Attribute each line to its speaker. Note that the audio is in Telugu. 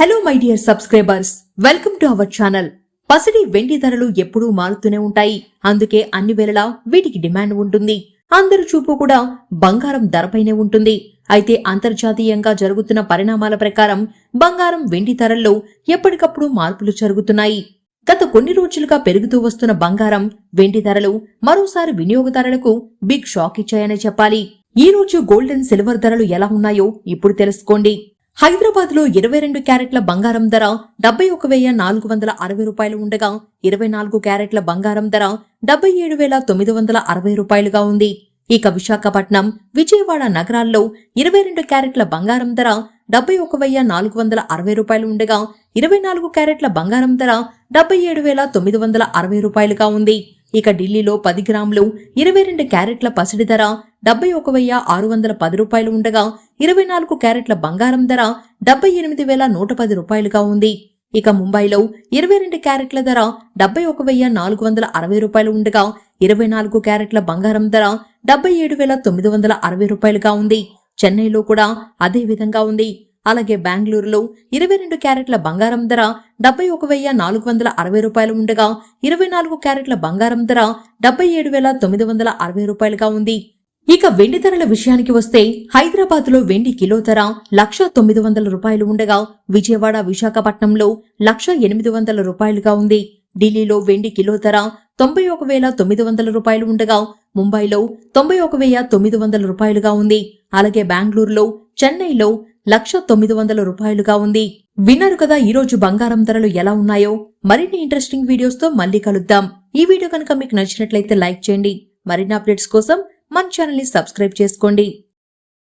Speaker 1: Hello my dear subscribers, welcome to our channel. పసిడి వెండి ధరలు ఎప్పుడూ మారుతూనే ఉంటాయి. అందుకే అన్ని వేళలా వీటికి డిమాండ్ ఉంటుంది. అందరి చూపు కూడా బంగారం ధరపైనే ఉంటుంది. అయితే అంతర్జాతీయంగా జరుగుతున్న పరిణామాల ప్రకారం బంగారం వెండి ధరల్లో ఎప్పటికప్పుడు మార్పులు జరుగుతున్నాయి. గత కొన్ని రోజులుగా పెరుగుతూ వస్తున్న బంగారం వెండి ధరలు మరోసారి వినియోగదారులకు బిగ్ షాక్ ఇచ్చాయనే చెప్పాలి. ఈ రోజు గోల్డ్ అండ్ సిల్వర్ ధరలు ఎలా ఉన్నాయో ఇప్పుడు తెలుసుకోండి. హైదరాబాద్ లో 22 క్యారెట్ల బంగారం ధర 71,460 రూపాయలు ఉండగా 24 క్యారెట్ల బంగారం ధర 77,960 రూపాయలుగా ఉంది. ఇక విశాఖపట్నం, విజయవాడ నగరాల్లో 22 క్యారెట్ల బంగారం ధర 71,460 రూపాయలు ఉండగా 24 క్యారెట్ల బంగారం ధర 77,960 రూపాయలుగా ఉంది. ఇక ఢిల్లీలో 10 గ్రాములు 22 క్యారెట్ల పసిడి ధర 71,610 రూపాయలు ఉండగా 24 క్యారెట్ల బంగారం ధర 78,110 రూపాయలుగా ఉంది. ఇక ముంబైలో 22 క్యారెట్ల ధర 71,460 రూపాయలు ఉండగా 24 క్యారెట్ల బంగారం ధర 77,960 రూపాయలుగా ఉంది. చెన్నైలో కూడా అదే విధంగా ఉంది. అలాగే బెంగళూరులో 22 క్యారెట్ల బంగారం ధర 71,460 రూపాయలు ఉండగా 24 క్యారెట్ల బంగారం ధర 77,960 రూపాయలుగా ఉంది. ఇక వెండి ధరల విషయానికి వస్తే హైదరాబాద్ లో వెండి కిలో ధర 1,900 రూపాయలు ఉండగా విజయవాడ, విశాఖపట్నంలో 1,800 రూపాయలుగా ఉంది. ఢిల్లీలో వెండి కిలో ధర 91,900 రూపాయలు ఉండగా ముంబైలో 91,900 రూపాయలుగా ఉంది. అలాగే బెంగళూరులో, చెన్నైలో 1,900 రూపాయలుగా ఉంది. విన్నారు కదా ఈ రోజు బంగారం ధరలు ఎలా ఉన్నాయో. మరిన్ని ఇంట్రెస్టింగ్ వీడియోస్ తో మళ్ళీ కలుద్దాం. ఈ వీడియో కనుక మీకు నచ్చినట్లయితే లైక్ చేయండి. మరిన్ని అప్డేట్స్ కోసం మన ఛానల్ ని సబ్స్క్రైబ్ చేసుకోండి.